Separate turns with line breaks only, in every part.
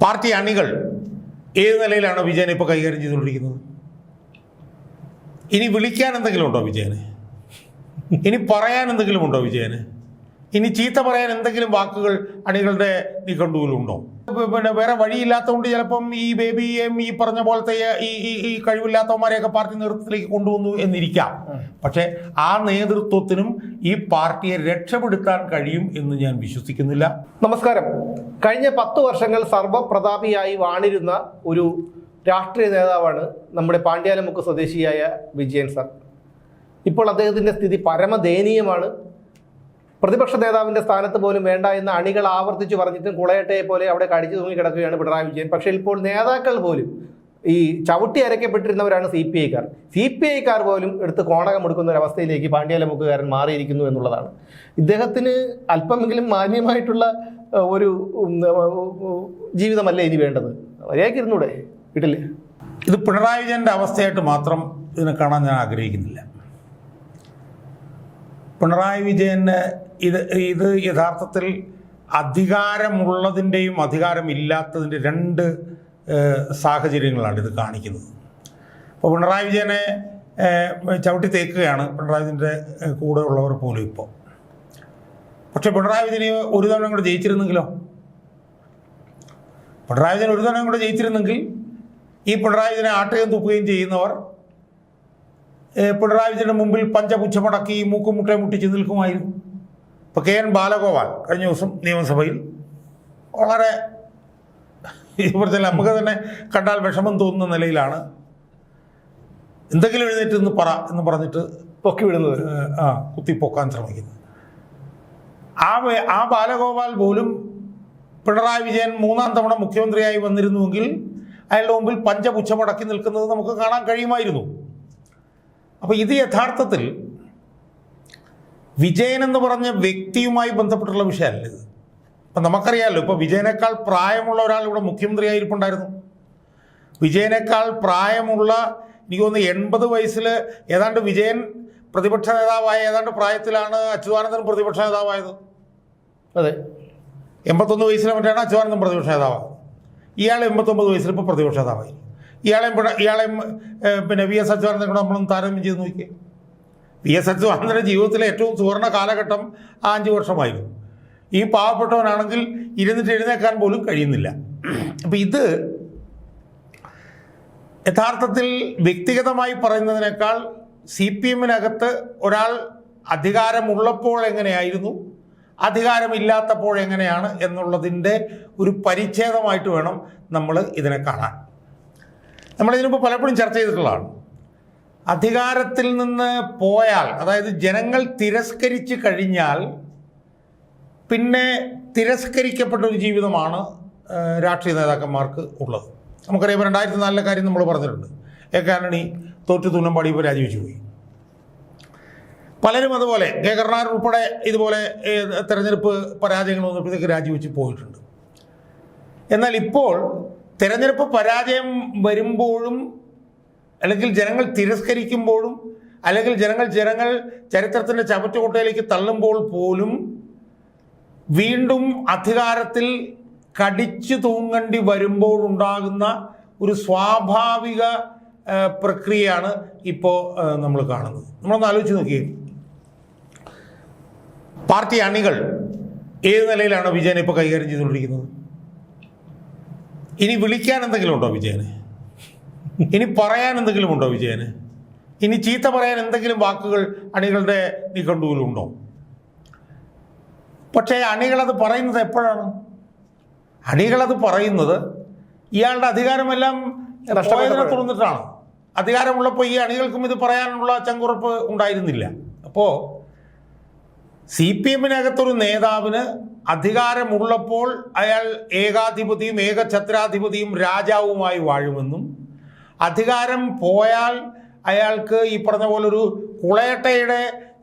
Party അണികൾ ഏത് നിലയിലാണ് വിജയനെ ഇപ്പോൾ കൈകാര്യം ചെയ്തുകൊണ്ടിരിക്കുന്നത്? ഇനി വിളിക്കാൻ എന്തെങ്കിലും ഉണ്ടോ വിജയന്? ഇനി പറയാൻ എന്തെങ്കിലും ഉണ്ടോ വിജയന്? ഇനി ചീത്ത പറയാൻ എന്തെങ്കിലും വാക്കുകൾ അണികളുടെ നിഘണ്ടുവിലുണ്ടോ? പിന്നെ വേറെ വഴിയില്ലാത്തതുകൊണ്ട് ചിലപ്പം ഈ ബേബിയെയും ഈ പറഞ്ഞ പോലത്തെ ഈ കഴിവില്ലാത്തവന്മാരെയൊക്കെ പാർട്ടി നേതൃത്വത്തിലേക്ക് കൊണ്ടുവന്നു എന്നിരിക്കാം. പക്ഷേ ആ നേതൃത്വത്തിനും ഈ പാർട്ടിയെ രക്ഷപ്പെടുത്താൻ കഴിയും എന്ന് ഞാൻ വിശ്വസിക്കുന്നില്ല.
നമസ്കാരം. കഴിഞ്ഞ 10 വർഷങ്ങൾ സർവപ്രതാപിയായി വാണിരുന്ന ഒരു രാഷ്ട്രീയ നേതാവാണ് നമ്മുടെ പാണ്ഡ്യാലമുക്ക് സ്വദേശിയായ വിജയൻ സാർ. ഇപ്പോൾ അദ്ദേഹത്തിൻ്റെ സ്ഥിതി പരമദയനീയമാണ്. പ്രതിപക്ഷ നേതാവിൻ്റെ സ്ഥാനത്ത് പോലും വേണ്ട എന്ന് അണികൾ ആവർത്തിച്ച് പറഞ്ഞിട്ടും കുളയട്ടയെ പോലെ അവിടെ കടിച്ചു തൂങ്ങി കിടക്കുകയാണ് പിണറായി വിജയൻ. പക്ഷേ ഇപ്പോൾ നേതാക്കൾ പോലും ഈ ചവിട്ടി അരയ്ക്കപ്പെട്ടിരുന്നവരാണ് CPI-ക്കാർ പോലും എടുത്ത് കോണകം എടുക്കുന്ന ഒരു അവസ്ഥയിലേക്ക് പാണ്ഡ്യാലമുക്കുകാരൻ മാറിയിരിക്കുന്നു എന്നുള്ളതാണ്. ഇദ്ദേഹത്തിന് അല്പമെങ്കിലും മാന്യമായിട്ടുള്ള ഒരു ജീവിതമല്ലേ ഇനി വേണ്ടത്? മര്യാദയ്ക്ക് ഇരുന്നൂടെ വീട്ടിൽ?
ഇത് പിണറായി വിജയൻ്റെ അവസ്ഥയായിട്ട് മാത്രം ഇതിനെ കാണാൻ ഞാൻ ആഗ്രഹിക്കുന്നില്ല. പിണറായി വിജയന് ഇത് യഥാർത്ഥത്തിൽ അധികാരമുള്ളതിൻ്റെയും അധികാരമില്ലാത്തതിൻ്റെ 2 സാഹചര്യങ്ങളാണ് ഇത് കാണിക്കുന്നത്. അപ്പോൾ പിണറായി വിജയനെ ചവിട്ടി തേക്കുകയാണ് പിണറായി വിജയൻ്റെ കൂടെ ഉള്ളവർ പോലും ഇപ്പോൾ. പക്ഷേ പിണറായി വിജയനെ ഒരു തവണ കൂടെ ജയിച്ചിരുന്നെങ്കിലോ? പിണറായി വിജയൻ ഒരു തവണ കൂടെ ജയിച്ചിരുന്നെങ്കിൽ ഈ പിണറായി വിജയനെ ആട്ടുകയും തുപ്പുകയും ചെയ്യുന്നവർ പിണറായി വിജയൻ്റെ മുമ്പിൽ പഞ്ചപുച്ഛമടക്കി മൂക്കും മുട്ടയും മുട്ടിച്ച് നിൽക്കുമായിരുന്നു. ഇപ്പോൾ KN ബാലഗോപാൽ കഴിഞ്ഞ ദിവസം നിയമസഭയിൽ വളരെ ഇതുപോലെ നമുക്ക് തന്നെ കണ്ടാൽ വിഷമം തോന്നുന്ന നിലയിലാണ് എന്തെങ്കിലും എഴുന്നേറ്റ് എന്ന് പറഞ്ഞിട്ട്
പൊക്കി വിടുന്നത്,
കുത്തിപ്പൊക്കാൻ ശ്രമിക്കുന്നത്. ആ ബാലഗോപാൽ പോലും പിണറായി വിജയൻ 3ാം തവണ മുഖ്യമന്ത്രിയായി വന്നിരുന്നുവെങ്കിൽ അയാളുടെ മുമ്പിൽ പഞ്ചപുച്ഛമടക്കി നിൽക്കുന്നത് നമുക്ക് കാണാൻ കഴിയുമായിരുന്നു. അപ്പോൾ ഇത് യഥാർത്ഥത്തിൽ വിജയൻ എന്ന് പറഞ്ഞ വ്യക്തിയുമായി ബന്ധപ്പെട്ടുള്ള വിഷയമല്ല ഇത്. അപ്പം നമുക്കറിയാമല്ലോ, ഇപ്പോൾ വിജയനേക്കാൾ പ്രായമുള്ള ഒരാൾ ഇവിടെ മുഖ്യമന്ത്രിയായിരിപ്പുണ്ടായിരുന്നു. വിജയനേക്കാൾ പ്രായമുള്ള എനിക്ക് തോന്നുന്നു 80 വയസ്സിൽ ഏതാണ്ട് വിജയൻ പ്രതിപക്ഷ നേതാവായ ഏതാണ്ട് പ്രായത്തിലാണ് അച്യുതാനന്ദൻ പ്രതിപക്ഷ നേതാവായത്.
അതെ,
81 വയസ്സിലെ മറ്റാണ് അച്യുതാനന്ദൻ പ്രതിപക്ഷ നേതാവായത്. ഇയാൾ 89 വയസ്സിൽ ഇപ്പോൾ പ്രതിപക്ഷ നേതാവായി. ഇയാളെയും പിന്നെ VS അച്യുതാനന്ദൻ കൂടെ നമ്മളൊന്ന് താരതമ്യം ചെയ്ത് നോക്കിയേ. VS അച്യുതാനന്ദൻ്റെ ജീവിതത്തിലെ ഏറ്റവും സുവർണ കാലഘട്ടം ആ 5 വർഷമായിരുന്നു. ഈ പാവപ്പെട്ടവനാണെങ്കിൽ ഇരുന്നിട്ട് എഴുന്നേക്കാൻ പോലും കഴിയുന്നില്ല. അപ്പം ഇത് യഥാർത്ഥത്തിൽ വ്യക്തിഗതമായി പറയുന്നതിനേക്കാൾ CPM-നകത്ത് ഒരാൾ അധികാരമുള്ളപ്പോൾ എങ്ങനെയായിരുന്നു, അധികാരമില്ലാത്തപ്പോൾ എങ്ങനെയാണ് എന്നുള്ളതിൻ്റെ ഒരു പരിച്ഛേദമായിട്ട് വേണം നമ്മൾ ഇതിനെ കാണാൻ. നമ്മളിതിനിപ്പോൾ പലപ്പോഴും ചർച്ച ചെയ്തിട്ടുള്ളതാണ്. അധികാരത്തിൽ നിന്ന് പോയാൽ, അതായത് ജനങ്ങൾ തിരസ്കരിച്ച് കഴിഞ്ഞാൽ പിന്നെ തിരസ്കരിക്കപ്പെട്ട ഒരു ജീവിതമാണ് രാഷ്ട്രീയ നേതാക്കന്മാർക്ക് ഉള്ളത്. നമുക്കറിയാം, 2004 കാര്യം നമ്മൾ പറഞ്ഞിട്ടുണ്ട്. ആന്റണി തോറ്റു തുന്നമ്പാടി ഇപ്പോൾ രാജിവെച്ചു പോയി. പലരും അതുപോലെ കരുണാകരൻ ഉൾപ്പെടെ ഇതുപോലെ തെരഞ്ഞെടുപ്പ് പരാജയങ്ങൾ വന്നപ്പോഴത്തേക്ക് രാജിവെച്ച് പോയിട്ടുണ്ട്. എന്നാൽ ഇപ്പോൾ തെരഞ്ഞെടുപ്പ് പരാജയം വരുമ്പോഴും അല്ലെങ്കിൽ ജനങ്ങൾ തിരസ്കരിക്കുമ്പോഴും അല്ലെങ്കിൽ ജനങ്ങൾ ചരിത്രത്തിൻ്റെ ചവറ്റുകൊട്ടയിലേക്ക് തള്ളുമ്പോൾ പോലും വീണ്ടും അധികാരത്തിൽ കടിച്ചു തൂങ്ങേണ്ടി വരുമ്പോഴുണ്ടാകുന്ന ഒരു സ്വാഭാവിക പ്രക്രിയയാണ് ഇപ്പോൾ നമ്മൾ കാണുന്നത്. നമ്മളൊന്ന് ആലോചിച്ച് നോക്കിയേ, പാർട്ടി അണികൾ ഏത് നിലയിലാണ് വിജയനെ ഇപ്പോൾ കൈകാര്യം ചെയ്തുകൊണ്ടിരിക്കുന്നത്? ഇനി വിളിക്കാൻ എന്തെങ്കിലും ഉണ്ടോ വിജയന്? ഇനി പറയാൻ എന്തെങ്കിലും ഉണ്ടോ വിജയന്? ഇനി ചീത്ത പറയാൻ എന്തെങ്കിലും വാക്കുകൾ അണികളുടെ നിഘണ്ടുവിലുണ്ടോ? പക്ഷേ അണികളത് പറയുന്നത് എപ്പോഴാണ്? അണികളത് പറയുന്നത് ഇയാളുടെ അധികാരമെല്ലാം നഷ്ടമായതിനെ തുറന്നിട്ടാണ്. അധികാരമുള്ളപ്പോൾ ഈ അണികൾക്കും ഇത് പറയാനുള്ള ചങ്കുറപ്പ് ഉണ്ടായിരുന്നില്ല. അപ്പോൾ CPM-നകത്തൊരു നേതാവിന് അധികാരമുള്ളപ്പോൾ അയാൾ ഏകാധിപതിയും ഏകഛത്രാധിപതിയും രാജാവുമായി വാഴുമെന്നും അധികാരം പോയാൽ അയാൾക്ക് ഈ പറഞ്ഞ പോലൊരു കുളയട്ടയുടെ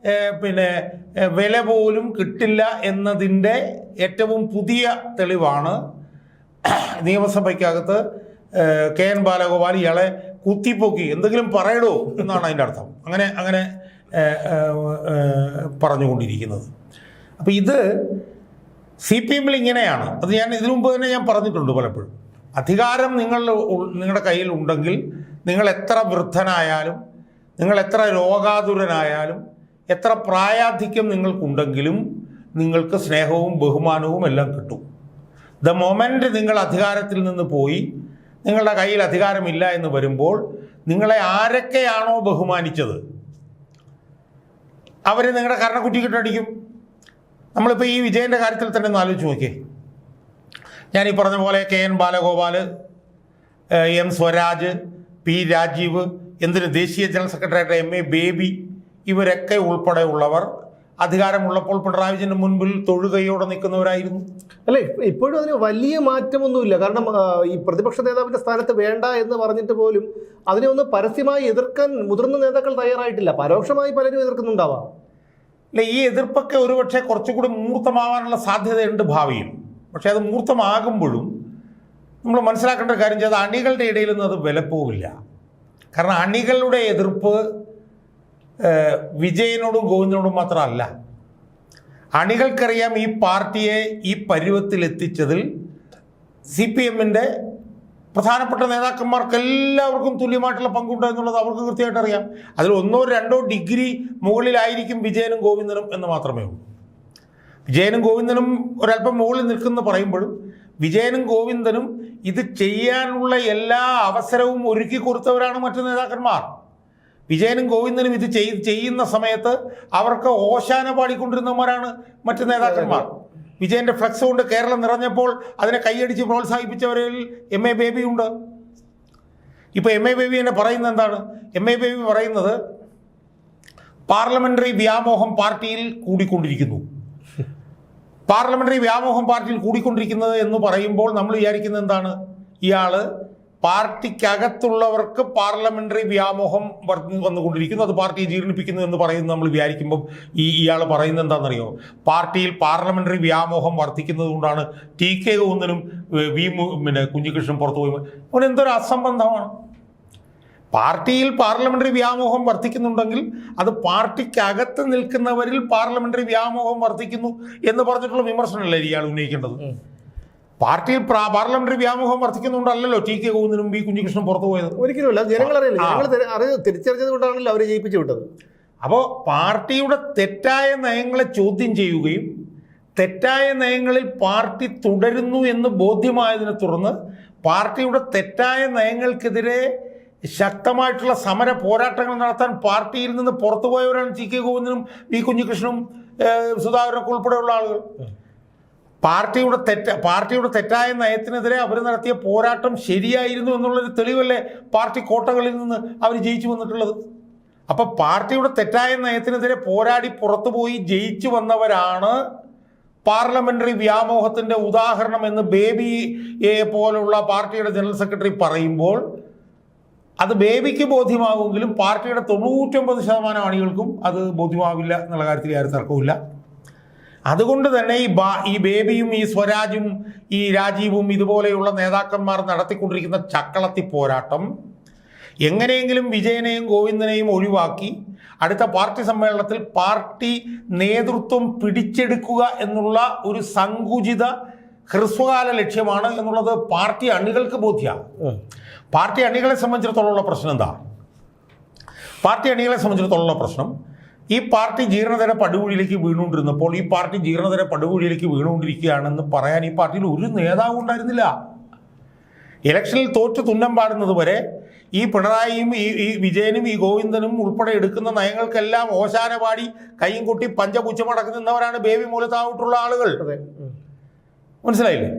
പിന്നെ വില പോലും കിട്ടില്ല എന്നതിൻ്റെ ഏറ്റവും പുതിയ തെളിവാണ് നിയമസഭയ്ക്കകത്ത് KN ബാലഗോപാൽ ഇയാളെ കുത്തിപ്പൊക്കി എന്തെങ്കിലും പറയടോ എന്നാണ് അതിൻ്റെ അർത്ഥം. അങ്ങനെ പറഞ്ഞുകൊണ്ടിരിക്കുന്നത്. അപ്പോൾ ഇത് CPM-ൽ ഇങ്ങനെയാണ്. അത് ഞാൻ ഇതിനു മുമ്പ് തന്നെ ഞാൻ പറഞ്ഞിട്ടുണ്ട് പലപ്പോഴും. അധികാരം നിങ്ങളുടെ കയ്യിൽ ഉണ്ടെങ്കിൽ നിങ്ങൾ എത്ര വൃദ്ധനായാലും, നിങ്ങൾ എത്ര രോഗാതുരനായാലും, എത്ര പ്രായാധിക്യം നിങ്ങൾക്കുണ്ടെങ്കിലും നിങ്ങൾക്ക് സ്നേഹവും ബഹുമാനവും എല്ലാം കിട്ടും. ദ മൊമെൻ്റ് നിങ്ങൾ അധികാരത്തിൽ നിന്ന് പോയി നിങ്ങളുടെ കയ്യിൽ അധികാരമില്ല എന്ന് വരുമ്പോൾ നിങ്ങളെ ആരൊക്കെയാണോ ബഹുമാനിച്ചത് അവർ നിങ്ങളുടെ കരണക്കുറ്റിക്കിട്ടടിക്കും. നമ്മളിപ്പോൾ ഈ വിജയൻ്റെ കാര്യത്തിൽ തന്നെ ഒന്ന് ആലോചിച്ച് നോക്കിയേ. ഞാനീ പറഞ്ഞ പോലെ KN Balagopal, M Swaraj, P Rajeev, എന്തിന് ദേശീയ ജനറൽ സെക്രട്ടറിയായിട്ട് MA ബേബി, ഇവരൊക്കെ ഉൾപ്പെടെയുള്ളവർ അധികാരമുള്ളപ്പോൾ പിണറായി വിജയൻ്റെ മുൻപിൽ തൊഴുകയോടെ നിൽക്കുന്നവരായിരുന്നു.
അല്ലേ, ഇപ്പോഴും അതിന് വലിയ മാറ്റമൊന്നുമില്ല. കാരണം ഈ പ്രതിപക്ഷ നേതാവിൻ്റെ സ്ഥാനത്ത് വേണ്ട എന്ന് പറഞ്ഞിട്ട് പോലും അതിനെ ഒന്ന് പരസ്യമായി എതിർക്കാൻ മുതിർന്ന നേതാക്കൾ തയ്യാറായിട്ടില്ല. പരോക്ഷമായി പലരും എതിർക്കുന്നുണ്ടാവാം.
അല്ല, ഈ എതിർപ്പൊക്കെ ഒരുപക്ഷെ കുറച്ചുകൂടി മൂർത്തമാവാനുള്ള സാധ്യതയുണ്ട് ഭാവിയിൽ. പക്ഷേ അത് മൂർത്തമാകുമ്പോഴും നമ്മൾ മനസ്സിലാക്കേണ്ട ഒരു കാര്യം ചെയ്താൽ അണികളുടെ ഇടയിലൊന്നും അത് വില പോവില്ല. കാരണം അണികളുടെ എതിർപ്പ് വിജയനോടും ഗോവിന്ദനോടും മാത്രമല്ല. അണികൾക്കറിയാം ഈ പാർട്ടിയെ ഈ പരുവത്തിലെത്തിച്ചതിൽ CPMൻ്റെ പ്രധാനപ്പെട്ട നേതാക്കന്മാർക്ക് എല്ലാവർക്കും തുല്യമായിട്ടുള്ള പങ്കുണ്ട് എന്നുള്ളത് അവർക്ക് കൃത്യമായിട്ട് അറിയാം. അതിൽ 1 or 2 ഡിഗ്രി മുകളിലായിരിക്കും വിജയനും ഗോവിന്ദനും എന്ന് മാത്രമേ ഉള്ളൂ. വിജയനും ഗോവിന്ദനും ഒരല്പം മുകളിൽ നിൽക്കുന്ന പറയുമ്പോഴും വിജയനും ഗോവിന്ദനും ഇത് ചെയ്യാനുള്ള എല്ലാ അവസരവും ഒരുക്കി കൊടുത്തവരാണ് മറ്റു നേതാക്കന്മാർ. വിജയനും ഗോവിന്ദനും ഇത് ചെയ്യുന്ന സമയത്ത് അവർക്ക് ഓശാന പാടിക്കൊണ്ടിരുന്നവരാണ് മറ്റു നേതാക്കന്മാർ. വിജയൻ്റെ ഫ്ലക്സ് കൊണ്ട് കേരളം നിറഞ്ഞപ്പോൾ അതിനെ കൈയടിച്ച് പ്രോത്സാഹിപ്പിച്ചവരിൽ MA ബേബി ഉണ്ട്. ഇപ്പോൾ MA ബേബി എന്നെ പറയുന്നത് എന്താണ്? MA ബേബി പറയുന്നത് പാർലമെൻ്ററി വ്യാമോഹം പാർട്ടിയിൽ കൂടിക്കൊണ്ടിരിക്കുന്നു. പാർലമെൻ്ററി വ്യാമോഹം പാർട്ടിയിൽ കൂടിക്കൊണ്ടിരിക്കുന്നത് എന്ന് പറയുമ്പോൾ നമ്മൾ വിചാരിക്കുന്നത് എന്താണ്? ഇയാൾ പാർട്ടിക്കകത്തുള്ളവർക്ക് പാർലമെൻ്ററി വ്യാമോഹം വന്നുകൊണ്ടിരിക്കുന്നു, അത് പാർട്ടിയെ ജീർണിപ്പിക്കുന്നു എന്ന് പറയുന്നത് നമ്മൾ വിചാരിക്കുമ്പം ഇയാൾ പറയുന്നത് എന്താണെന്നറിയോ? പാർട്ടിയിൽ പാർലമെൻ്ററി വ്യാമോഹം വർദ്ധിക്കുന്നത് കൊണ്ടാണ് TK ഗോവിന്ദനും കുഞ്ഞികൃഷ്ണൻ പുറത്തു പോയി. അവൻ എന്തൊരു അസംബന്ധമാണ്. പാർട്ടിയിൽ പാർലമെൻ്ററി വ്യാമോഹം വർദ്ധിക്കുന്നുണ്ടെങ്കിൽ അത് പാർട്ടിക്കകത്ത് നിൽക്കുന്നവരിൽ പാർലമെൻ്ററി വ്യാമോഹം വർദ്ധിക്കുന്നു എന്ന് പറഞ്ഞിട്ടുള്ള വിമർശനമല്ലേ ഇയാൾ ഉന്നയിക്കേണ്ടത്? പാർട്ടിയിൽ പാർലമെന്ററി വ്യാമോഹം വർദ്ധിക്കുന്നുണ്ടല്ലോ TK ഗോവിന്ദനും കുഞ്ഞികൃഷ്ണൻ പുറത്തു പോയത്.
ഒരിക്കലുമല്ല, ജനങ്ങൾ തിരിച്ചറിഞ്ഞത് കൊണ്ടാണല്ലോ അവരെ ജയിപ്പിച്ചു വിട്ടത്.
അപ്പോൾ പാർട്ടിയുടെ തെറ്റായ നയങ്ങളെ ചോദ്യം ചെയ്യുകയും തെറ്റായ നയങ്ങളിൽ പാർട്ടി തുടരുന്നു എന്ന് ബോധ്യമായതിനെ തുടർന്ന് പാർട്ടിയുടെ തെറ്റായ നയങ്ങൾക്കെതിരെ ശക്തമായിട്ടുള്ള സമര പോരാട്ടങ്ങൾ നടത്താൻ പാർട്ടിയിൽ നിന്ന് പുറത്തുപോയവരാണ് TK ഗോവിന്ദനും കുഞ്ഞികൃഷ്ണനും സുധാകരനൊക്കെ ഉൾപ്പെടെയുള്ള ആളുകൾ. പാർട്ടിയുടെ തെറ്റായ നയത്തിനെതിരെ അവർ നടത്തിയ പോരാട്ടം ശരിയായിരുന്നു എന്നുള്ളൊരു തെളിവല്ലേ പാർട്ടി കോട്ടകളിൽ നിന്ന് അവർ ജയിച്ചു വന്നിട്ടുള്ളത്. അപ്പോൾ പാർട്ടിയുടെ തെറ്റായ നയത്തിനെതിരെ പോരാടി പുറത്തുപോയി ജയിച്ചു വന്നവരാണ് പാർലമെന്ററി വ്യാമോഹത്തിൻ്റെ ഉദാഹരണം എന്ന് ബേബിയെ പോലുള്ള പാർട്ടിയുടെ ജനറൽ സെക്രട്ടറി പറയുമ്പോൾ അത് ബേബിക്ക് ബോധ്യമാകുമെങ്കിലും പാർട്ടിയുടെ 99% അണികൾക്കും അത് ബോധ്യമാവില്ല എന്നുള്ള കാര്യത്തിൽ ആരും തർക്കമില്ല. അതുകൊണ്ട് തന്നെ ഈ ബേബിയും സ്വരാജും രാജീവും ഇതുപോലെയുള്ള നേതാക്കന്മാർ നടത്തിക്കൊണ്ടിരിക്കുന്ന ചക്കളത്തി പോരാട്ടം എങ്ങനെയെങ്കിലും വിജയനെയും ഗോവിന്ദനെയും ഒഴിവാക്കി അടുത്ത പാർട്ടി സമ്മേളനത്തിൽ പാർട്ടി നേതൃത്വം പിടിച്ചെടുക്കുക എന്നുള്ള ഒരു സങ്കുചിത ഹ്രസ്വകാല ലക്ഷ്യമാണ് എന്നുള്ളത് പാർട്ടി അണികൾക്ക് ബോധ്യമാണ്. പാർട്ടി അണികളെ സംബന്ധിച്ചിടത്തോളമുള്ള പ്രശ്നം എന്താ? പാർട്ടി അണികളെ സംബന്ധിച്ചിടത്തോളമുള്ള പ്രശ്നം ഈ പാർട്ടി ജീർണതര പടുകുഴിയിലേക്ക് വീണുകൊണ്ടിരുന്നപ്പോൾ ഈ പാർട്ടി ജീർണതര പടുകുഴിയിലേക്ക് വീണുകൊണ്ടിരിക്കുകയാണെന്ന് പറയാൻ ഈ പാർട്ടിയിൽ ഒരു നേതാവും ഉണ്ടായിരുന്നില്ല. ഇലക്ഷനിൽ തോറ്റു തുന്നം പാടുന്നത് വരെ ഈ പിണറായിയും ഈ വിജയനും ഗോവിന്ദനും ഉൾപ്പെടെ എടുക്കുന്ന നയങ്ങൾക്കെല്ലാം ഓശാന പാടി കൈയും കൊട്ടി പഞ്ചപുച്ഛമടക്കി നിന്നവരാണ് ബേബി മൂലത്തായിട്ടുള്ള ആളുകൾ. മനസ്സിലായില്ലേ?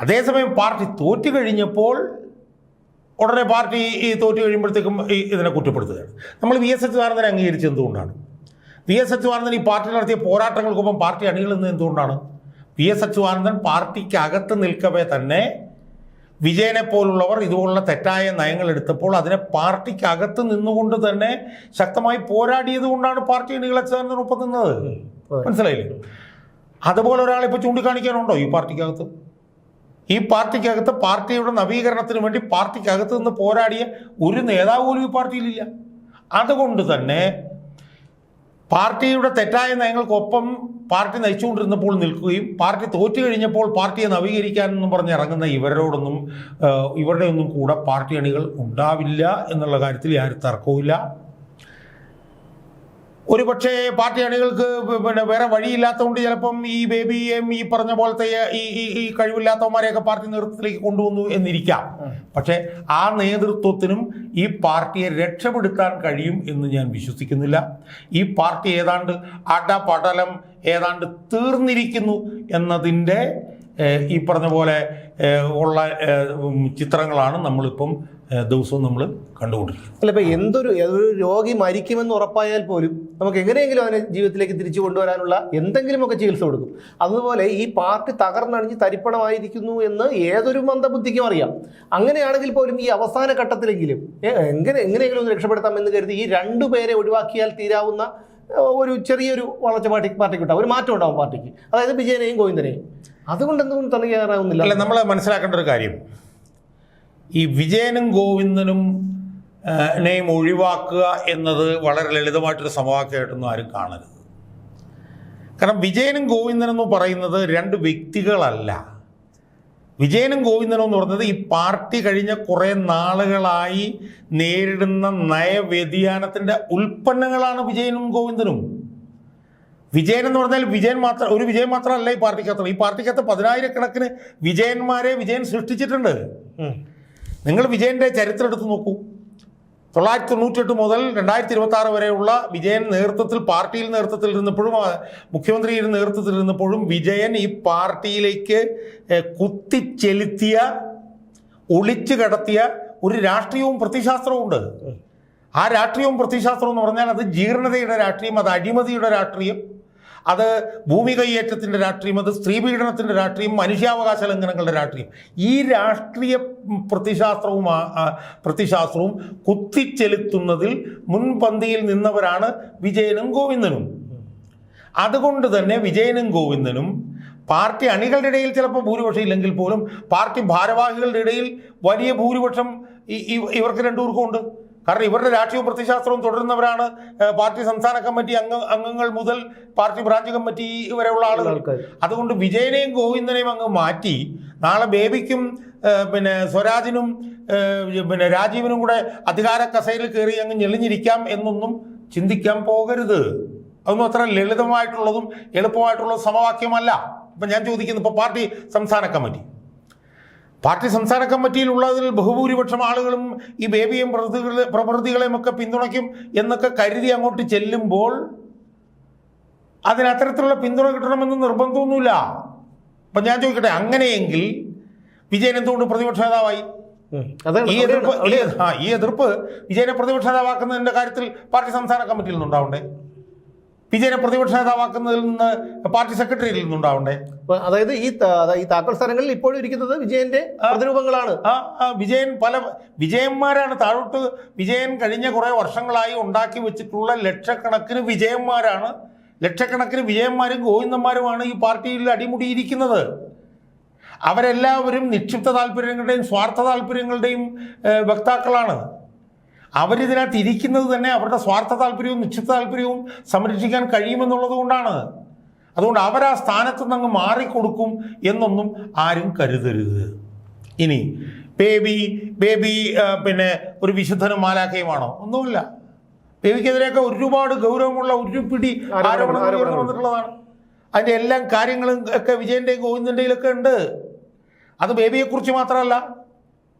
അതേസമയം പാർട്ടി തോറ്റു കഴിഞ്ഞപ്പോൾ ഉടനെ പാർട്ടി തോറ്റു കഴിയുമ്പോഴത്തേക്കും ഇതിനെ കുറ്റപ്പെടുത്തുകയാണ്. നമ്മൾ VS അച്യുതാനന്ദനെ അംഗീകരിച്ചത് എന്തുകൊണ്ടാണ്? VS അച്യുതാനന്ദൻ ഈ പാർട്ടി നടത്തിയ പോരാട്ടങ്ങൾക്കൊപ്പം പാർട്ടി അണികളിൽ നിന്ന് എന്തുകൊണ്ടാണ്? VS അച്യുതാനന്ദൻ പാർട്ടിക്കകത്ത് നിൽക്കവേ തന്നെ വിജയനെ പോലുള്ളവർ ഇതുപോലുള്ള തെറ്റായ നയങ്ങൾ എടുത്തപ്പോൾ അതിനെ പാർട്ടിക്കകത്ത് നിന്നുകൊണ്ട് തന്നെ ശക്തമായി പോരാടിയത് കൊണ്ടാണ് പാർട്ടി അണികൾ അച്യുതാനന്ദനൊപ്പം നിന്നത്. മനസ്സിലായില്ലേ? അതുപോലെ ഒരാളെ ഇപ്പോൾ ചൂണ്ടിക്കാണിക്കാനുണ്ടോ ഈ പാർട്ടിക്കകത്ത്? ഈ പാർട്ടിക്കകത്ത് പാർട്ടിയുടെ നവീകരണത്തിന് വേണ്ടി പാർട്ടിക്കകത്ത് നിന്ന് പോരാടിയ ഒരു നേതാവ് പോലും ഈ പാർട്ടിയിലില്ല. അതുകൊണ്ട് തന്നെ പാർട്ടിയുടെ തെറ്റായ നയങ്ങൾക്കൊപ്പം പാർട്ടി നയിച്ചുകൊണ്ടിരുന്നപ്പോൾ നിൽക്കുകയും പാർട്ടി തോറ്റു കഴിഞ്ഞപ്പോൾ പാർട്ടിയെ നവീകരിക്കാനെന്നും പറഞ്ഞ് ഇറങ്ങുന്ന ഇവരുടെ ഒന്നും കൂടെ പാർട്ടി അണികൾ ഉണ്ടാവില്ല എന്നുള്ള കാര്യത്തിൽ യാതൊരു തർക്കവുമില്ല. ഒരുപക്ഷെ പാർട്ടി അണികൾക്ക് വേറെ വഴിയില്ലാത്തതുകൊണ്ട് ചിലപ്പം ഈ ബേബിയെയും ഈ പറഞ്ഞ പോലത്തെ ഈ കഴിവില്ലാത്തവന്മാരെയൊക്കെ പാർട്ടി നേതൃത്വത്തിലേക്ക് കൊണ്ടുവന്നു എന്നിരിക്കാം. പക്ഷേ ആ നേതൃത്വത്തിനും ഈ പാർട്ടിയെ രക്ഷപ്പെടുത്താൻ കഴിയും എന്ന് ഞാൻ വിശ്വസിക്കുന്നില്ല. ഈ പാർട്ടി ഏതാണ്ട് അടപടലം ഏതാണ്ട് തീർന്നിരിക്കുന്നു എന്നതിൻ്റെ ഈ പറഞ്ഞ പോലെ ഉള്ള ചിത്രങ്ങളാണ് നമ്മളിപ്പം ദിവസവും നമ്മൾ കണ്ടുകൊണ്ടിരിക്കുന്നത്.
അല്ല, ഇപ്പം എന്തൊരു രോഗി മരിക്കുമെന്ന് ഉറപ്പായാൽ പോലും നമുക്ക് എങ്ങനെയെങ്കിലും അതിനെ ജീവിതത്തിലേക്ക് തിരിച്ചു കൊണ്ടുവരാനുള്ള എന്തെങ്കിലുമൊക്കെ ചികിത്സ കൊടുക്കും. അതുപോലെ ഈ പാർട്ടി തകർന്നണിഞ്ഞ് തരിപ്പണമായിരിക്കുന്നു എന്ന് ഏതൊരു മന്ദബുദ്ധിക്കും അറിയാം. അങ്ങനെയാണെങ്കിൽ പോലും ഈ അവസാന ഘട്ടത്തിലെങ്കിലും എങ്ങനെയെങ്കിലും ഒന്ന് രക്ഷപ്പെടുത്താമെന്ന് കരുതി ഈ രണ്ടുപേരെ ഒഴിവാക്കിയാൽ തീരാവുന്ന ഒരു ചെറിയൊരു വളർച്ച പാർട്ടിക്ക് ഉണ്ടാവും, ഒരു മാറ്റം ഉണ്ടാവും പാർട്ടിക്ക്, അതായത് വിജയനെയും ഗോവിന്ദനെയും. അതുകൊണ്ട് എന്തുകൊണ്ട് തള്ളിയാറാവുന്നില്ല?
അല്ല, നമ്മൾ മനസ്സിലാക്കേണ്ട ഒരു കാര്യം, ഈ വിജയനും ഗോവിന്ദനും നെയും ഒഴിവാക്കുക എന്നത് വളരെ ലളിതമായിട്ടൊരു സമവാക്യമായിട്ടൊന്നും ആരും കാണരുത്. കാരണം വിജയനും ഗോവിന്ദനും എന്ന് പറയുന്നത് രണ്ട് വ്യക്തികളല്ല. വിജയനും ഗോവിന്ദനും എന്ന് പറയുന്നത് ഈ പാർട്ടി കഴിഞ്ഞ കുറേ നാളുകളായി നേരിടുന്ന നയവ്യതിയാനത്തിൻ്റെ ഉൽപ്പന്നങ്ങളാണ് വിജയനും ഗോവിന്ദനും. വിജയൻ എന്ന് പറഞ്ഞാൽ ഒരു വിജയൻ മാത്രമല്ല ഈ പാർട്ടിക്കകത്ത്. ഈ പാർട്ടിക്കകത്ത് 10,000-കണക്കിന് വിജയന്മാരെ വിജയൻ സൃഷ്ടിച്ചിട്ടുണ്ട്. നിങ്ങൾ വിജയൻ്റെ ചരിത്രം എടുത്ത് നോക്കൂ. 1998 മുതൽ 2026 വരെയുള്ള വിജയൻ പാർട്ടിയിൽ നേതൃത്വത്തിൽ ഇരുന്നപ്പോഴും മുഖ്യമന്ത്രിയുടെ നേതൃത്വത്തിൽ ഇരുന്നപ്പോഴും വിജയൻ ഈ പാർട്ടിയിലേക്ക് കുത്തിച്ചെലുത്തിയ, ഒളിച്ചു കടത്തിയ ഒരു രാഷ്ട്രീയവും പ്രത്യയശാസ്ത്രവും ഉണ്ട്. ആ രാഷ്ട്രീയവും പ്രത്യയശാസ്ത്രവും എന്ന് പറഞ്ഞാൽ അത് ജീർണതയുടെ രാഷ്ട്രീയം, അത് അഴിമതിയുടെ രാഷ്ട്രീയം, അത് ഭൂമി കൈയേറ്റത്തിൻ്റെ രാഷ്ട്രീയം, അത് സ്ത്രീപീഡനത്തിൻ്റെ രാഷ്ട്രീയം, മനുഷ്യാവകാശ ലംഘനങ്ങളുടെ രാഷ്ട്രീയം. ഈ രാഷ്ട്രീയ പ്രത്യയശാസ്ത്രവും കുത്തിച്ചെലുത്തുന്നതിൽ മുൻപന്തിയിൽ നിന്നവരാണ് വിജയനും ഗോവിന്ദനും. അതുകൊണ്ട് തന്നെ വിജയനും ഗോവിന്ദനും പാർട്ടി അണികളുടെ ഇടയിൽ ചിലപ്പോൾ ഭൂരിപക്ഷം ഇല്ലെങ്കിൽ പോലും പാർട്ടി ഭാരവാഹികളുടെ ഇടയിൽ വലിയ ഭൂരിപക്ഷം ഇവർക്ക് രണ്ടുപേർക്കും ഉണ്ട്. കാരണം ഇവരുടെ രാഷ്ട്രീയവും പ്രത്യയശാസ്ത്രവും തുടരുന്നവരാണ് പാർട്ടി സംസ്ഥാന കമ്മിറ്റി അംഗങ്ങൾ മുതൽ പാർട്ടി ബ്രാഞ്ച് കമ്മിറ്റി വരെയുള്ള ആളുകൾ. അതുകൊണ്ട് വിജയനെയും ഗോവിന്ദനെയും അങ്ങ് മാറ്റി നാളെ ബേബിക്കും സ്വരാജിനും രാജീവിനും കൂടെ അധികാര കസേരയിൽ കയറി അങ്ങ് ഞെളിഞ്ഞിരിക്കാം എന്നൊന്നും ചിന്തിക്കാൻ പോകരുത്. അതൊന്നും അത്ര ലളിതമായിട്ടുള്ളതും എളുപ്പമായിട്ടുള്ള സമവാക്യമല്ല. ഇപ്പം ഞാൻ ചോദിക്കുന്നു, ഇപ്പോൾ പാർട്ടി സംസ്ഥാന കമ്മിറ്റിയിലുള്ളതിൽ ബഹുഭൂരിപക്ഷം ആളുകളും ഈ ബേബിയും പ്രവൃത്തികളെയും ഒക്കെ പിന്തുണയ്ക്കും എന്നൊക്കെ കരുതി അങ്ങോട്ട് ചെല്ലുമ്പോൾ അതിനത്തരത്തിലുള്ള പിന്തുണ കിട്ടണമെന്ന് നിർബന്ധമൊന്നുമില്ല. അപ്പം ഞാൻ ചോദിക്കട്ടെ, അങ്ങനെയെങ്കിൽ വിജയൻ എന്തുകൊണ്ട് പ്രതിപക്ഷ നേതാവായി? ഈ എതിർപ്പ് വിജയനെ പ്രതിപക്ഷ നേതാവാക്കുന്നതിൻ്റെ കാര്യത്തിൽ പാർട്ടി സംസ്ഥാന കമ്മിറ്റിയിൽ നിന്നുണ്ടാവണ്ടേ? വിജയനെ പ്രതിപക്ഷ നേതാവാക്കുന്നതിൽ നിന്ന് പാർട്ടി സെക്രട്ടറിയിൽ നിന്നുണ്ടാവണ്ടേ?
അതായത് ഈ താക്കോൽ സ്ഥാനങ്ങളിൽ ഇപ്പോഴും ഇരിക്കുന്നത് വിജയന്റെ പ്രതിരൂപങ്ങളാണ്.
വിജയന്മാരാണ് താഴോട്ട്. വിജയൻ കഴിഞ്ഞ കുറേ വർഷങ്ങളായി ഉണ്ടാക്കി വെച്ചിട്ടുള്ള ലക്ഷക്കണക്കിന് വിജയന്മാരും ഗോവിന്ദന്മാരുമാണ് ഈ പാർട്ടിയിൽ അടിമുടിയിരിക്കുന്നത്. അവരെല്ലാവരും നിക്ഷിപ്ത താല്പര്യങ്ങളുടെയും സ്വാർത്ഥ താല്പര്യങ്ങളുടെയും വക്താക്കളാണ്. അവരിതിനകത്ത് ഇരിക്കുന്നത് തന്നെ അവരുടെ സ്വാർത്ഥ താല്പര്യവും നിക്ഷിപ്ത താല്പര്യവും സംരക്ഷിക്കാൻ കഴിയുമെന്നുള്ളത് കൊണ്ടാണ്. അതുകൊണ്ട് അവരാ സ്ഥാനത്ത് നിന്ന് അങ്ങ് മാറിക്കൊടുക്കും എന്നൊന്നും ആരും കരുതരുത്. ഇനി ബേബി ഒരു വിശുദ്ധനും മാലാഖയുമാണോ? ഒന്നുമില്ല. ബേബിക്കെതിരെയൊക്കെ ഒരുപാട് ഗൗരവമുള്ള ഒരു പിടി ആരോപണങ്ങൾ ഉയർന്നു വന്നിട്ടുള്ളതാണ്. അതിൻ്റെ എല്ലാ കാര്യങ്ങളും ഒക്കെ വിജയൻ്റെയും ഗോവിന്ദൻ്റെയിലൊക്കെ ഉണ്ട്. അത് ബേബിയെക്കുറിച്ച് മാത്രമല്ല,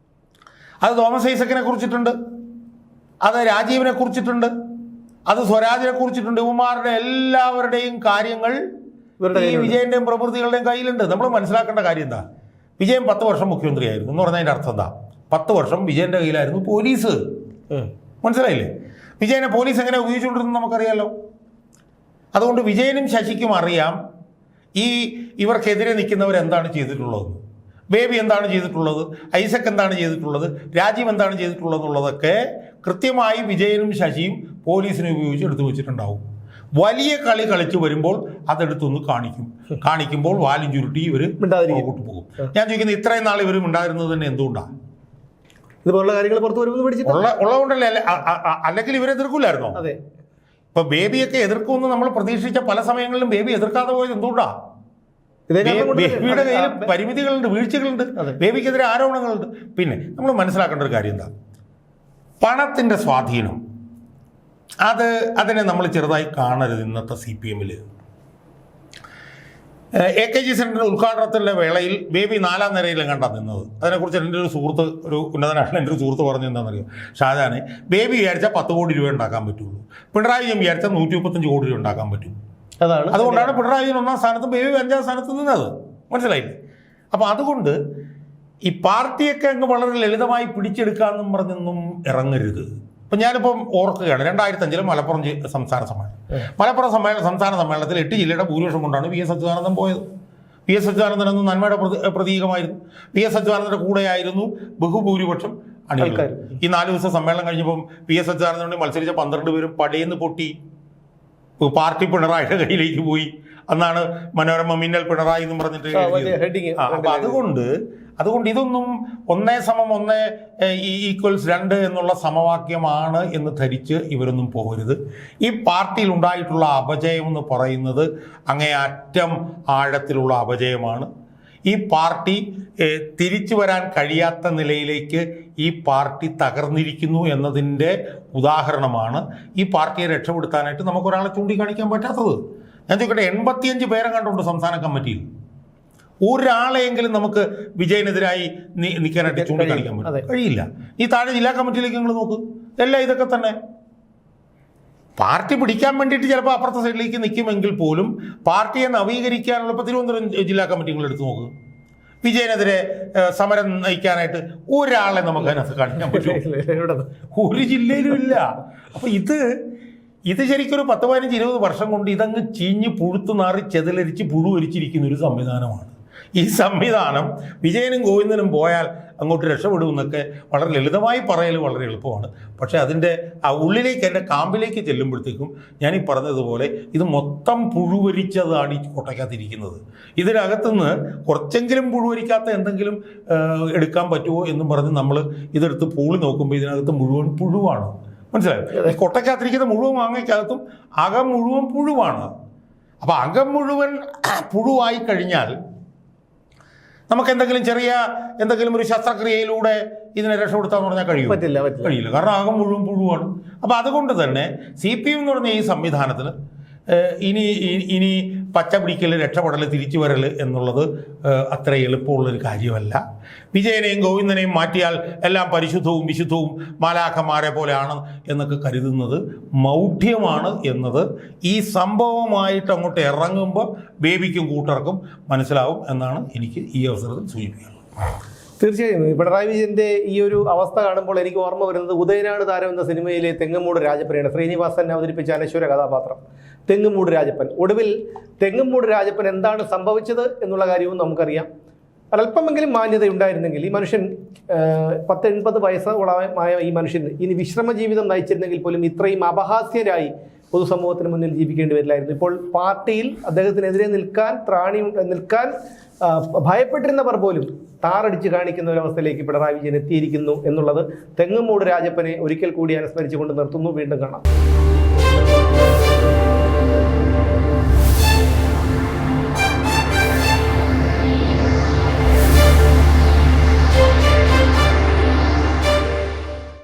അത് തോമസ് ഐസക്കിനെ കുറിച്ചിട്ടുണ്ട്, അത് രാജീവിനെ കുറിച്ചിട്ടുണ്ട്, അത് സ്വരാജിനെ കുറിച്ചിട്ടുണ്ട്. ഇവന്മാരുടെ എല്ലാവരുടെയും കാര്യങ്ങൾ ഈ വിജയൻ്റെയും പ്രവൃത്തികളുടെയും കയ്യിലുണ്ട്. നമ്മൾ മനസ്സിലാക്കേണ്ട കാര്യം എന്താ? വിജയൻ 10 വർഷം മുഖ്യമന്ത്രിയായിരുന്നു എന്ന് പറഞ്ഞതിൻ്റെ അർത്ഥം എന്താ? 10 വർഷം വിജയൻ്റെ കയ്യിലായിരുന്നു പോലീസ്. മനസ്സിലായില്ലേ? വിജയനെ പോലീസ് എങ്ങനെ ഉപയോഗിച്ചുകൊണ്ടിരുന്നു നമുക്കറിയാമല്ലോ. അതുകൊണ്ട് വിജയനും ശശിക്കും അറിയാം ഇവർക്കെതിരെ നിൽക്കുന്നവരെന്താണ് ചെയ്തിട്ടുള്ളത്, ബേബി എന്താണ് ചെയ്തിട്ടുള്ളത്, ഐസക് എന്താണ് ചെയ്തിട്ടുള്ളത്, രാജീവ് എന്താണ് ചെയ്തിട്ടുള്ളത് എന്നുള്ളതൊക്കെ കൃത്യമായി വിജയനും ശശിയും പോലീസിനെ ഉപയോഗിച്ച് എടുത്തു വെച്ചിട്ടുണ്ടാവും. വലിയ കളി കളിച്ചു വരുമ്പോൾ അതെടുത്തൊന്ന് കാണിക്കുമ്പോൾ വാലും ചുരുട്ടി ഇവർ അങ്ങോട്ട് പോകും. ഞാൻ ചോദിക്കുന്നത്, ഇത്രയും നാൾ ഇവർ ഉണ്ടായിരുന്നത് തന്നെ എന്തുകൊണ്ടാണ്?
ഇതുപോലുള്ള കാര്യങ്ങൾ പുറത്തു വരുമ്പോൾ
ഉള്ളതുകൊണ്ടല്ലേ? അല്ലെങ്കിൽ ഇവരെ എതിർക്കില്ലായിരുന്നോ? ഇപ്പോൾ ബേബിയൊക്കെ എതിർക്കുമെന്ന് നമ്മൾ പ്രതീക്ഷിച്ച പല സമയങ്ങളിലും ബേബി എതിർക്കാതെ പോയത് എന്തുകൊണ്ടാണ്? ബേബിയുടെ കയ്യിൽ പരിമിതികളുണ്ട്, വീഴ്ചകളുണ്ട്, ബേബിക്കെതിരെ ആരോപണങ്ങളുണ്ട്. പിന്നെ നമ്മൾ മനസ്സിലാക്കേണ്ട ഒരു കാര്യം എന്താ, പണത്തിൻ്റെ സ്വാധീനം അതിനെ നമ്മൾ ചെറുതായി കാണരുത്. ഇന്നത്തെ CPM-ൽ AKG സെൻറ്ററിൻ്റെ ഉദ്ഘാടനത്തിൻ്റെ വേളയിൽ ബേബി 4ാം നിരയിലും കണ്ടാ നിന്നത്. അതിനെക്കുറിച്ച് എൻ്റെ ഒരു സുഹൃത്ത്, ഒരു ഉന്നതനായിട്ടുള്ള എൻ്റെ ഒരു സുഹൃത്ത് പറഞ്ഞു എന്താണെന്നറിയോ, ഷാജാനെ ബേബി വിചാരിച്ചാൽ 10 കോടി രൂപ ഉണ്ടാക്കാൻ പറ്റുള്ളൂ, പിണറായി വിജയൻ വിചാരിച്ചാൽ 135 കോടി രൂപ ഉണ്ടാക്കാൻ പറ്റും. അതുകൊണ്ടാണ് പിണറായി വിജയൻ 1ാം സ്ഥാനത്തും ബേബി 5ാം സ്ഥാനത്ത് നിന്നത്. മനസ്സിലായില്ലേ? അപ്പോൾ അതുകൊണ്ട് ഈ പാർട്ടിയൊക്കെ അങ്ങ് വളരെ ലളിതമായി പിടിച്ചെടുക്കാമെന്നും പറഞ്ഞൊന്നും ഇറങ്ങരുത്. ഇപ്പം ഞാനിപ്പം ഓർക്കുകയാണ്, 2005 മലപ്പുറം സംസ്ഥാന സമ്മേളനം. മലപ്പുറം സംസ്ഥാന സമ്മേളനത്തിൽ 8 ജില്ലയുടെ ഭൂരിപക്ഷം കൊണ്ടാണ് VS അച്യുതാനന്ദൻ പോയത്. VS അച്യുതാനന്ദൻ എന്ന നന്മയുടെ പ്രതീകമായിരുന്നു. VS അച്യുതാനന്ദൻ്റെ കൂടെയായിരുന്നു ബഹുഭൂരിപക്ഷം അണികൾ. ഈ 4 ദിവസം സമ്മേളനം കഴിഞ്ഞപ്പം VS അച്യുതാനന്ദനോട് മത്സരിച്ച 12 പേരും പടയെന്ന് പൊട്ടി പാർട്ടി പിണറായിയുടെ കയ്യിലേക്ക് പോയി. അന്നാണ് മനോരമ മിന്നൽ പിണറായി എന്നും പറഞ്ഞിട്ട് അപ്പം അതുകൊണ്ട് ഇതൊന്നും 1=1=2 എന്നുള്ള സമവാക്യമാണ് എന്ന് ധരിച്ച് ഇവരൊന്നും പോകരുത്. ഈ പാർട്ടിയിൽ ഉണ്ടായിട്ടുള്ള അപജയം എന്ന് പറയുന്നത് അങ്ങേയറ്റം ആഴത്തിലുള്ള അപജയമാണ്. ഈ പാർട്ടി തിരിച്ചു വരാൻ കഴിയാത്ത നിലയിലേക്ക് ഈ പാർട്ടി തകർന്നിരിക്കുന്നു എന്നതിൻ്റെ ഉദാഹരണമാണ് ഈ പാർട്ടിയെ രക്ഷപ്പെടുത്താനായിട്ട് നമുക്കൊരാളെ ചൂണ്ടിക്കാണിക്കാൻ പറ്റാത്തത്. ഞാൻ ചോദിക്കട്ടെ, 85 പേരെ കണ്ടുണ്ട് സംസ്ഥാന കമ്മിറ്റിയിൽ. ഒരാളെയെങ്കിലും നമുക്ക് വിജയനെതിരായി നിൽക്കാനായിട്ട് ചൂണ്ടിക്കാണിക്കാൻ പറ്റും? കഴിയില്ല. ഈ താഴെ ജില്ലാ കമ്മിറ്റിയിലേക്ക് നിങ്ങൾ നോക്ക്, എല്ലാം ഇതൊക്കെ തന്നെ. പാർട്ടി പിടിക്കാൻ വേണ്ടിയിട്ട് ചിലപ്പോൾ അപ്പുറത്തെ സൈഡിലേക്ക് നിൽക്കുമെങ്കിൽ പോലും പാർട്ടിയെ നവീകരിക്കാനുള്ള, ഇപ്പോൾ തിരുവനന്തപുരം ജില്ലാ കമ്മിറ്റികൾ എടുത്ത് നോക്ക്, വിജയനെതിരെ സമരം നയിക്കാനായിട്ട് ഒരാളെ നമുക്ക് അതിനകത്ത് കാണിക്കാൻ പറ്റും? ഒരു ജില്ലയിലും ഇല്ല. അപ്പോൾ ഇത് ശരിക്കൊരു 10-15-20 വർഷം കൊണ്ട് ഇതങ്ങ് ചീഞ്ഞ് പുഴുത്തു നാറി ചെതലരിച്ച് പുഴുവരിച്ചിരിക്കുന്ന ഒരു സംവിധാനമാണ്. ഈ സംവിധാനം വിജയനും ഗോവിന്ദനും പോയാൽ അങ്ങോട്ട് രക്ഷപ്പെടുമെന്നൊക്കെ വളരെ ലളിതമായി പറയൽ വളരെ എളുപ്പമാണ്. പക്ഷേ അതിൻ്റെ ആ ഉള്ളിലേക്ക്, എൻ്റെ കാമ്പിലേക്ക് ചെല്ലുമ്പോഴത്തേക്കും ഞാൻ ഈ പറഞ്ഞതുപോലെ ഇത് മൊത്തം പുഴുവരിച്ചതാണ് ഈ കോട്ടയ്ക്കകത്തിരിക്കുന്നത്. ഇതിനകത്തുനിന്ന് കുറച്ചെങ്കിലും പുഴുവരിക്കാത്ത എന്തെങ്കിലും എടുക്കാൻ പറ്റുമോ എന്നും പറഞ്ഞ് നമ്മൾ ഇതെടുത്ത് പൂളി നോക്കുമ്പോൾ ഇതിനകത്ത് മുഴുവൻ പുഴുവാണ്. മനസ്സിലായോ? കൊട്ടയ്ക്കകത്തിരിക്കുന്ന മുഴുവൻ മാങ്ങയ്ക്കകത്തും അകം മുഴുവൻ പുഴുവാണ്. അപ്പോൾ അകം മുഴുവൻ പുഴുവായി കഴിഞ്ഞാൽ നമുക്ക് എന്തെങ്കിലും ഒരു ശസ്ത്രക്രിയയിലൂടെ ഇതിനെ രക്ഷപ്പെടുത്താന്ന് പറഞ്ഞാൽ കഴിയില്ല. കാരണം അകം മുഴുവൻ പുഴുവാണ്. അപ്പോൾ അതുകൊണ്ട് തന്നെ CPM എന്ന് പറഞ്ഞ ഈ സംവിധാനത്തിന് ഇനി പച്ച പിടിക്കൽ, രക്ഷപ്പെടൽ, തിരിച്ചു വരൽ എന്നുള്ളത് അത്ര എളുപ്പമുള്ളൊരു കാര്യമല്ല. വിജയനെയും ഗോവിന്ദനെയും മാറ്റിയാൽ എല്ലാം പരിശുദ്ധവും വിശുദ്ധവും മാലാഖമാരെ പോലെയാണ് എന്നൊക്കെ കരുതുന്നത് മൗഢ്യമാണ് എന്നത് ഈ സംഭവമായിട്ട് അങ്ങോട്ട് ഇറങ്ങുമ്പോൾ ബേബിക്കും കൂട്ടർക്കും മനസ്സിലാവും എന്നാണ് എനിക്ക് ഈ അവസരത്തിൽ സൂചിപ്പിക്കുന്നത്.
തീർച്ചയായും പിണറായി വിജയന്റെ ഈ ഒരു അവസ്ഥ കാണുമ്പോൾ എനിക്ക് ഓർമ്മ വരുന്നത് ഉദയനാട് താരം എന്ന സിനിമയിലെ തെങ്ങുമൂട് രാജപ്പനെയാണ്. ശ്രീനിവാസൻ അവതരിപ്പിച്ച അനശ്വര കഥാപാത്രം തെങ്ങുമൂട് രാജപ്പൻ. ഒടുവിൽ തെങ്ങുമൂട് രാജപ്പൻ എന്താണ് സംഭവിച്ചത് എന്നുള്ള കാര്യവും നമുക്കറിയാം. അല്പമെങ്കിലും മാന്യത ഉണ്ടായിരുന്നെങ്കിൽ ഈ മനുഷ്യൻ 80 വയസ്സോളമായ ഈ മനുഷ്യൻ ഇനി വിശ്രമ ജീവിതം നയിച്ചിരുന്നെങ്കിൽ പോലും ഇത്രയും അപഹാസ്യരായി പൊതുസമൂഹത്തിന് മുന്നിൽ ജീവിക്കേണ്ടി വരില്ലായിരുന്നു. ഇപ്പോൾ പാർട്ടിയിൽ അദ്ദേഹത്തിനെതിരെ നിൽക്കാൻ ഭയപ്പെട്ടിരുന്നവർ പോലും താറടിച്ച് കാണിക്കുന്ന ഒരവസ്ഥയിലേക്ക് പിണറായി വിജയൻ എത്തിയിരിക്കുന്നു എന്നുള്ളത് തെങ്ങുമൂട് രാജപ്പനെ ഒരിക്കൽ കൂടി അനുസ്മരിച്ചുകൊണ്ട് നിർത്തുന്നു. വീണ്ടും കാണാം.